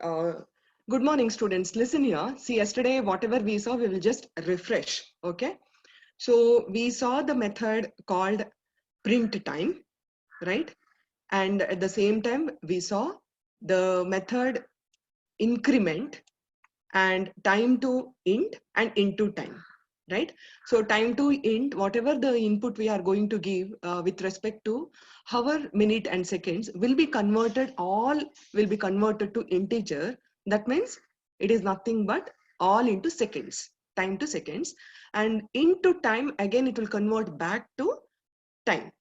Uh, Good morning, students. Listen here. See, yesterday, whatever we saw, we will just refresh. Okay. So we saw the method called print time, right? And at the same time, we saw the method increment and time to int and into time, right? So time to int, whatever the input we are going to give with respect to hour, minute and seconds will be converted, all will be converted to integer. That means it is nothing but all into seconds, time to seconds, and into time again it will convert back to time.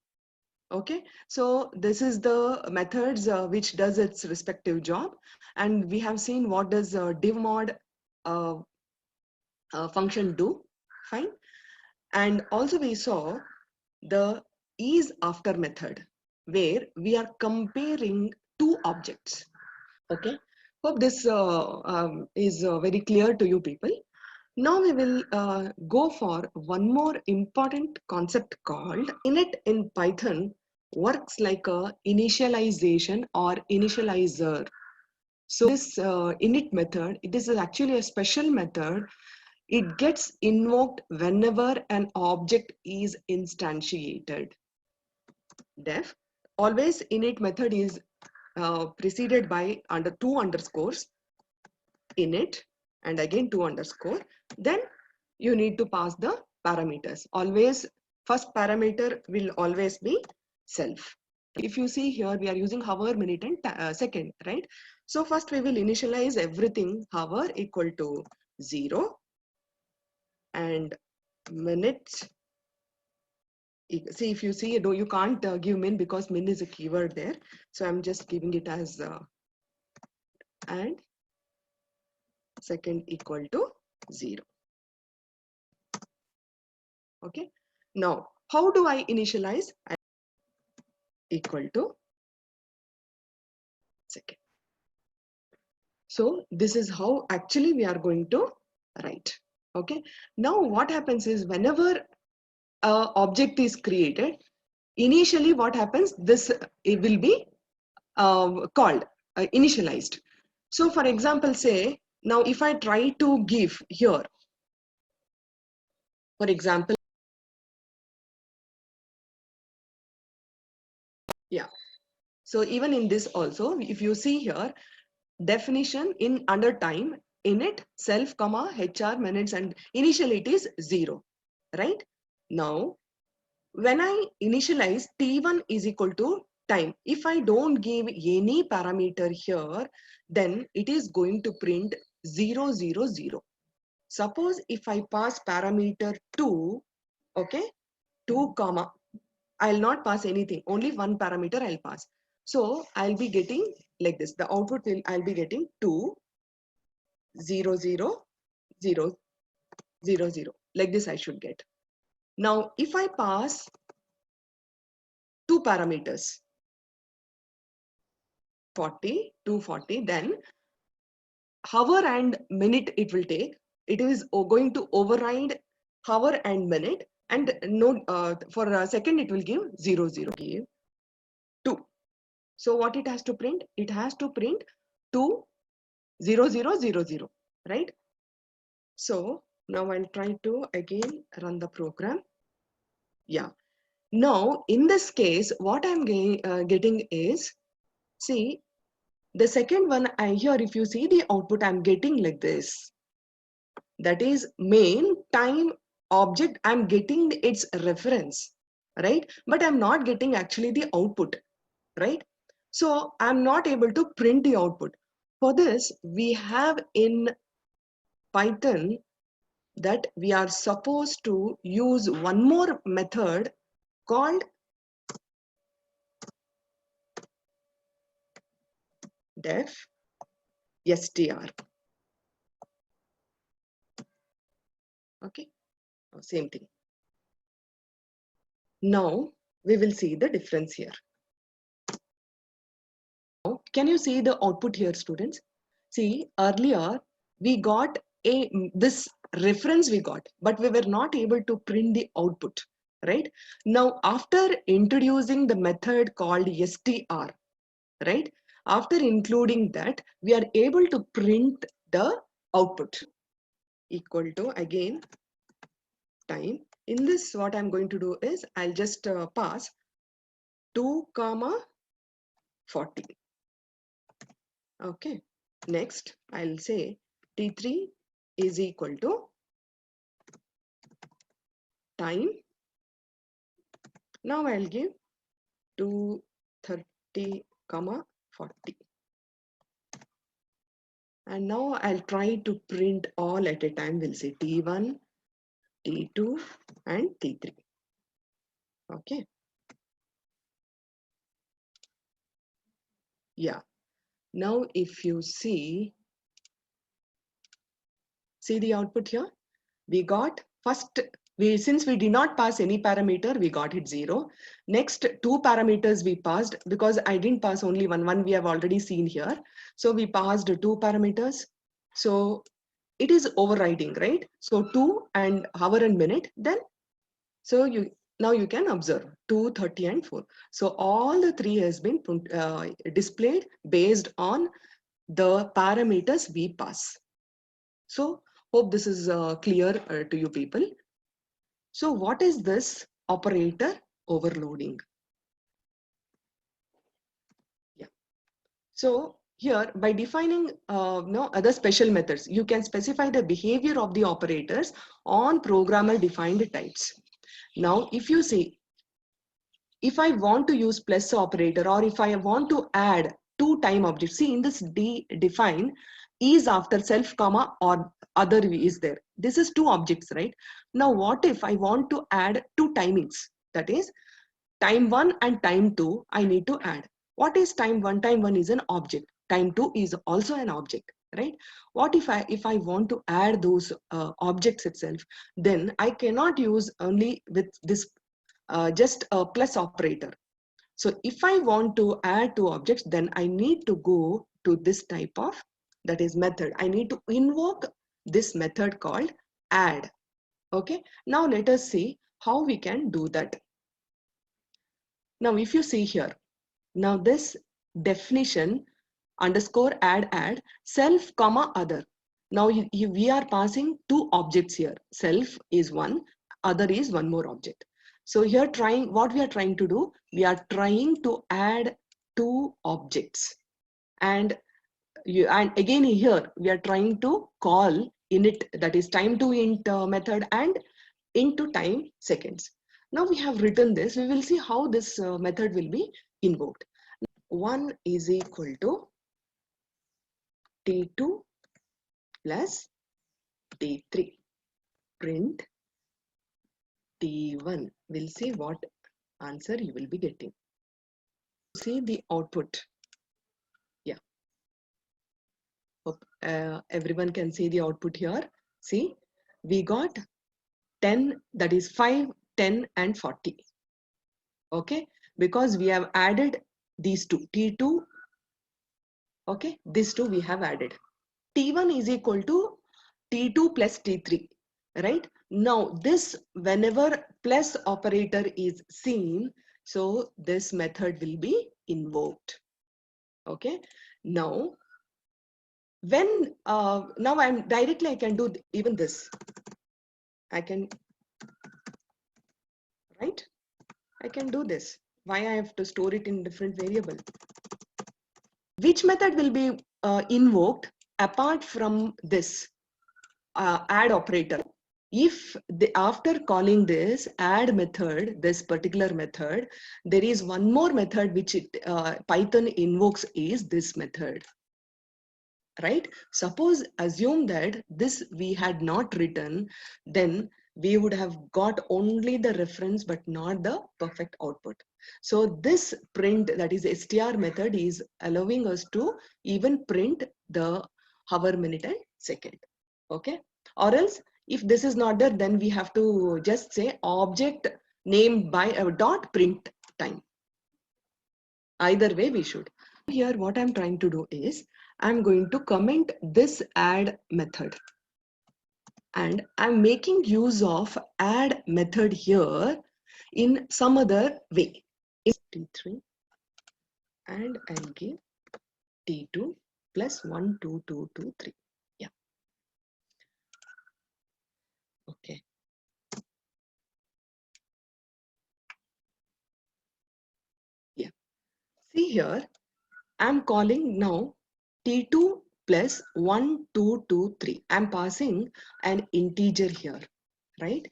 Okay, so this is the methods which does its respective job, and we have seen what does div mod uh, function do. Fine. And also we saw the is after method where we are comparing two objects. Okay, hope this is very clear to you people. Now we will go for one more important concept called init in Python works like a initialization or initializer. So this init method, it is actually a special method. It gets invoked whenever an object is instantiated. Def, always init method is preceded by under two underscores, init, and again two underscore. Then you need to pass the parameters. Always first parameter will always be self. If you see here, we are using hour, minute and second, right? So first we will initialize everything hour equal to 0 and minutes. See, if you see, you can't give min because min is a keyword there. So I'm just giving it as and second equal to 0. Okay. Now, how do I initialize? Equal to second. So this is how actually we are going to write. Okay. Now what happens is whenever a object is created, initially what happens, this it will be called initialized. So for example, say now if I try to give here, for example, yeah. So even in this also, if you see here, definition in under time, init, self, comma, HR, minutes, and initially it is 0, right? Now, when I initialize T1 is equal to time, if I don't give any parameter here, then it is going to print 0, 0, 0. Suppose if I pass parameter 2, okay, 2 comma, I'll not pass anything, only one parameter I'll pass. So I'll be getting like this, the output will, I'll be getting 2, 0, 0, 0, 0, 0. Like this I should get. Now, if I pass two parameters, 40, 240, then hour and minute it will take. It is going to override hour and minute, and no, for a second it will give 0, 0, give 2. So what it has to print? It has to print 2, 0, 0, 0, 0, right? So now I'll try to again run the program. Yeah. Now in this case, what I'm getting is, see, the second one here, if you see the output, I'm getting like this. That is main time object. I'm getting its reference, right? But I'm not getting actually the output, right? So I'm not able to print the output. For this, we have in Python that we are supposed to use one more method called def str. Okay, same thing. Now we will see the difference here. Now, can you see the output here, students? See, earlier we got this reference we got, but we were not able to print the output, right? Now, after introducing the method called str, right? After including that, we are able to print the output equal to, again, time. In this, what I'm going to do is I'll just pass 2 comma 40. Okay. Next, I'll say T3 is equal to time. Now I'll give 230 comma 40. And now I'll try to print all at a time. We'll say T1, T2 and T3. Okay. Yeah. Now if you see the output here, we got first, since we did not pass any parameter, we got it 0. Next 2 parameters we passed, because I didn't pass only one we have already seen here. So we passed 2 parameters. So it is overriding, right? So 2 and hour and minute, then so now you can observe 2, 30 and 4. So all the 3 has been displayed based on the parameters we pass. So hope this is clear to you people. So what is this operator overloading? Yeah. So here, by defining other special methods, you can specify the behavior of the operators on programmer defined types. Now, if you see, if I want to use plus operator, or if I want to add 2 time objects, see in this define is after self comma or other is there. This is 2 objects, right? Now, what if I want to add 2 timings? That is time 1 and time 2, I need to add. What is time 1? Time 1 is an object. Time 2 is also an object, right? What if I want to add those objects itself? Then I cannot use only with this just a plus operator. So if I want to add 2 objects, then I need to go to this type of, that is method. I need to invoke this method called add. Okay. Now let us see how we can do that. Now, if you see here, now this definition underscore add self comma other. Now we are passing 2 objects here. Self is one, other is one more object. So here what we are trying to do, we are trying to add 2 objects. And again here, we are trying to call init, that is time to int method, and into time seconds. Now we have written this, we will see how this method will be invoked. 1 is equal to T2 plus T3. Print T1. We'll see what answer you will be getting. See the output. Yeah. Hope everyone can see the output here. See, we got 10, that is 5, 10 and 40. Okay, because we have added these two, T2. Okay, these two we have added. T1 is equal to T2 plus T3, right? Now this, whenever plus operator is seen, so this method will be invoked. Okay, now when now I'm directly, I can do even this. I can, right? I can do this. Why I have to store it in different variable? Which method will be invoked apart from this add operator? If after calling this add method, this particular method, there is one more method which Python invokes, is this method, right? Suppose assume that this we had not written, then we would have got only the reference but not the perfect output. So this print, that is str method, is allowing us to even print the hour, minute and second. Okay, or else if this is not there, then we have to just say object named by a dot print time. Either way we should. Here what I'm trying to do is I'm going to comment this add method, and I'm making use of add method here in some other way. T3, and I'll give T2 plus 1, 2, 2, 2, 3. Yeah. Okay. Yeah. See here, I'm calling now T2 plus 1, 2, 2, 3. I'm passing an integer here, right?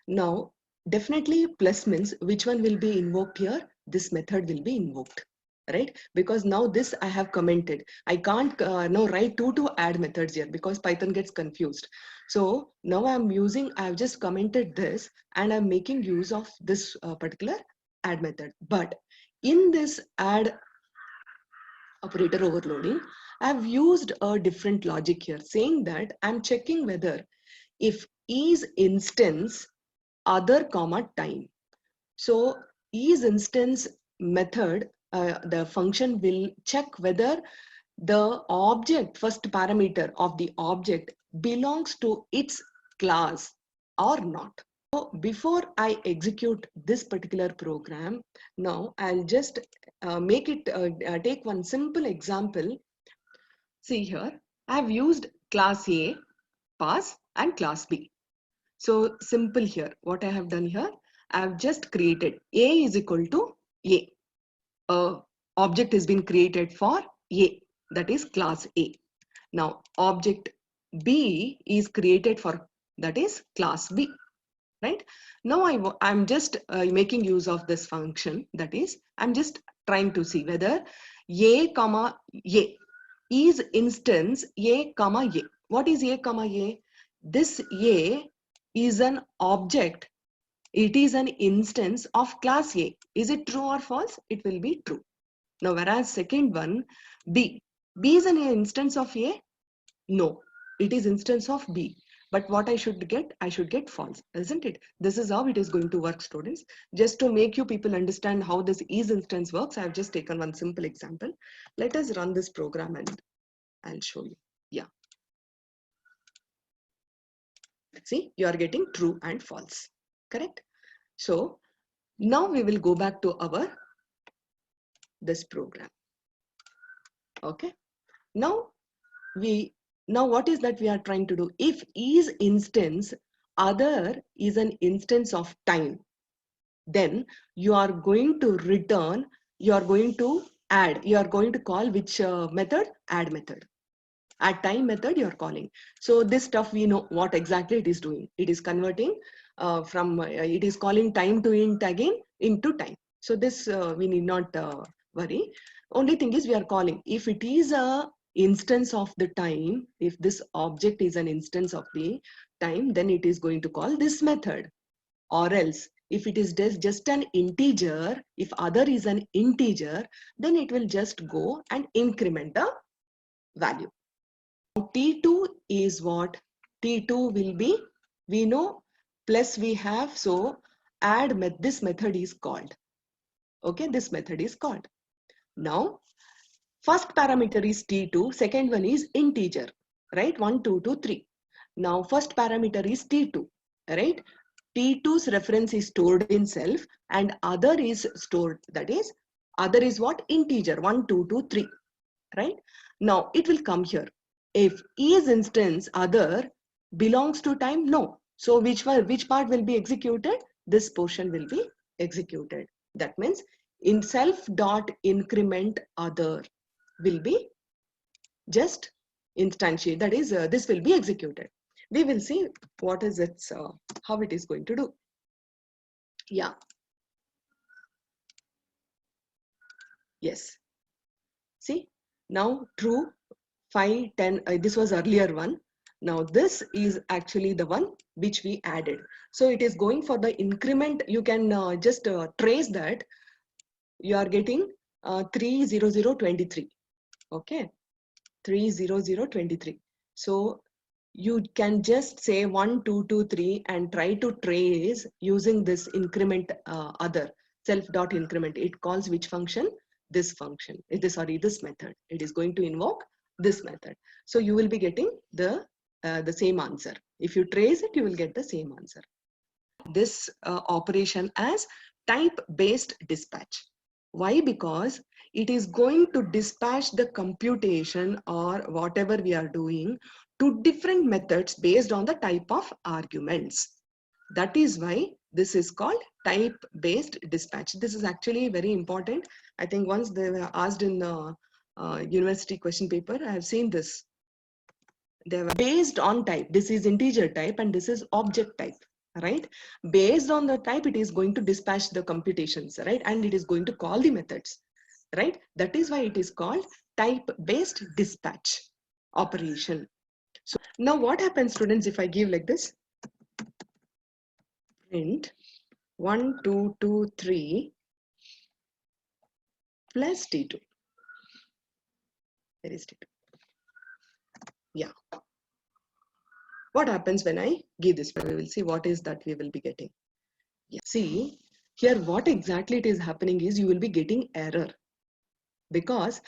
Now, definitely plus means which one will be invoked here? This method will be invoked, right? Because now this I have commented. I can't now write two to add methods here because Python gets confused. So now I've just commented this and I'm making use of this particular add method. But in this add operator overloading, I've used a different logic here saying that I'm checking whether if is instance other comma time. So is instance method, the function will check whether the object, first parameter of the object belongs to its class or not. So before I execute this particular program, now I'll just make it, take one simple example. See here, I've used class A, pass, and class B. So simple here, what I have done here, I've just created A is equal to A. Object has been created for A, that is class A. Now object B is created for, that is class B, right? Now I'm just making use of this function, that is, I'm just trying to see whether A comma A is instance A comma A. What is A comma A? This A is an object. It is an instance of class A. Is it true or false? It will be true. Now, whereas second one, B. B is an instance of A? No, it is instance of B. But what I should get false, isn't it? This is how it is going to work, students. Just to make you people understand how this is instance works, I have just taken one simple example. Let us run this program and I'll show you. Yeah. See, you are getting true and false, correct? So now we will go back to our this program. Okay. Now what is that we are trying to do? If is instance other is an instance of time, then you are going to return, you are going to add, you are going to call which method? Add method. Add time method you are calling. So this stuff we know what exactly it is doing. It is converting it is calling time to int again into time. So this we need not worry. Only thing is we are calling, if it is a instance of the time, if this object is an instance of the time, then it is going to call this method. Or else if it is just an integer, if other is an integer, then it will just go and increment the value. T2 is what? T2 will be, we know, plus we have, so add this method is called. Okay, this method is called. Now, first parameter is T2, second one is integer, right? 1, 2, 2, 3. Now, first parameter is T2, right? T2's reference is stored in self and other is stored, that is, other is what? Integer, 1, 2, 2, 3, right? Now, it will come here. If is instance other belongs to time, no. So which part will be executed? This portion will be executed. That means in self dot increment other will be just instantiate. That is, this will be executed. We will see what is its how it is going to do. Yeah. Yes. See, now true 5, 10. This was earlier one. Now this is actually the one which we added. So it is going for the increment. You can just trace that. You are getting 30023. Okay, 30023. So you can just say 1, 2, 2, 3 and try to trace using this increment other self dot increment. It calls which function? This function. This method. It is going to invoke this method. So you will be getting the same answer. If you trace it, you will get the same answer. This operation as type based dispatch. Why? Because it is going to dispatch the computation or whatever we are doing to different methods based on the type of arguments. That is why this is called type-based dispatch. This is actually very important. I think once they were asked in the university question paper, I have seen this. They were based on type. This is integer type and this is object type, right? Based on the type, it is going to dispatch the computations, right? And it is going to call the methods, right? That is why it is called type-based dispatch operation. So now what happens, students, if I give like this? Print 1, 2, 2, 3 plus T2. There is T2. Yeah. What happens when I give this? We will see what is that we will be getting. Yeah. See, here what exactly it is happening is you will be getting error because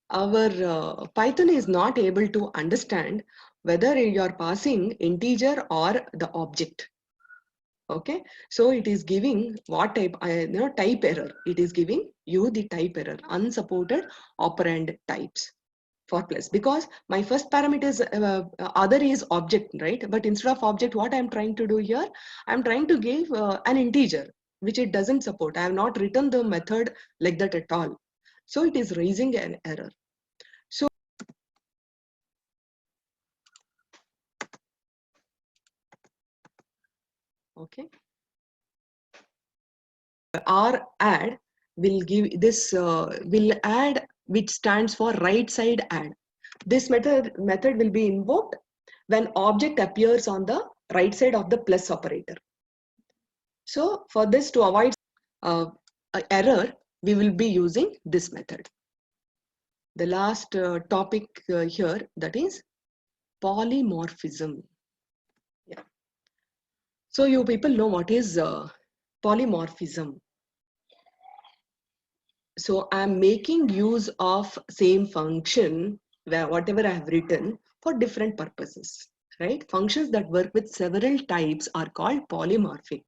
our Python is not able to understand whether you are passing integer or the object. Okay, so it is giving what type, type error. It is giving you the type error, unsupported operand types for plus, because my first parameter is other is object, right? But instead of object, what I'm trying to do here, I'm trying to give an integer, which it doesn't support. I have not written the method like that at all. So it is raising an error. So okay, our add will give this will add, which stands for right side add. This method will be invoked when object appears on the right side of the plus operator. So for this, to avoid error, we will be using this method. The last topic here, that is polymorphism. Yeah. So you people know what is polymorphism. So I'm making use of same function where whatever I have written for different purposes, right? Functions that work with several types are called polymorphic.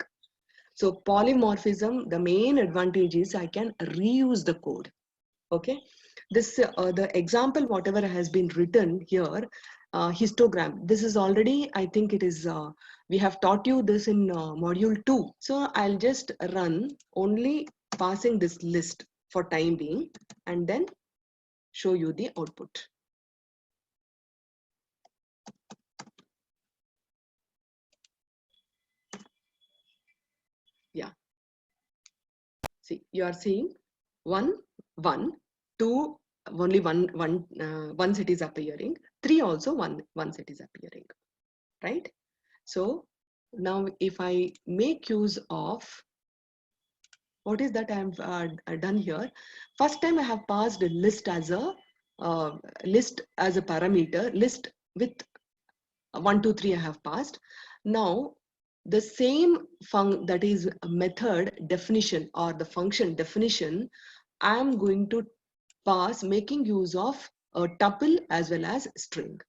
So polymorphism, the main advantage is I can reuse the code. Okay, this the example whatever has been written here, histogram. This is already, I think it is. We have taught you this in module 2. So I'll just run only passing this list for time being, and then show you the output. Yeah. See, you are seeing 1, 1, 2, only once it is appearing, 3 also once it is appearing, right? So now if I make use of, what is that I have done here? First time I have passed a list as a parameter, list with 1, 2, 3 I have passed. Now the same that is method definition or the function definition, I am going to pass making use of a tuple as well as string,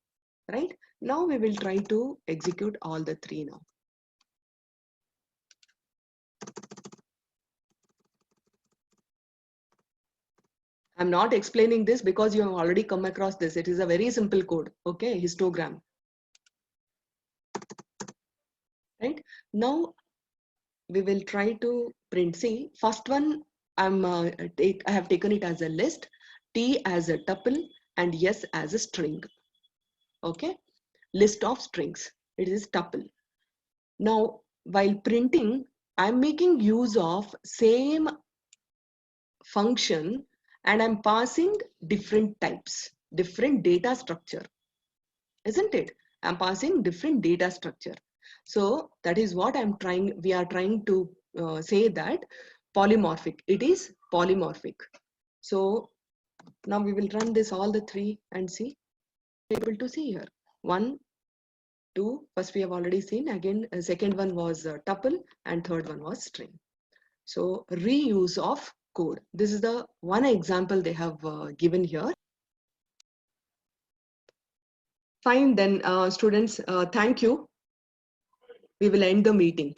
right? Now we will try to execute all the 3 now. I'm not explaining this because you have already come across this. It is a very simple code, okay? Histogram. Right? Now we will try to print. See, first one I have taken it as a list, T as a tuple, and S as a string. Okay? List of strings. It is tuple. Now, while printing, I'm making use of same function and I'm passing different types, different data structure, isn't it? I'm passing different data structure. So that is what we are trying to say that polymorphic, it is polymorphic. So now we will run this all the 3 and see, able to see here. 1, 2, first we have already seen, again second one was tuple and third one was string. So reuse of code. This is the one example they have given here. Fine, then students, thank you. We will end the meeting.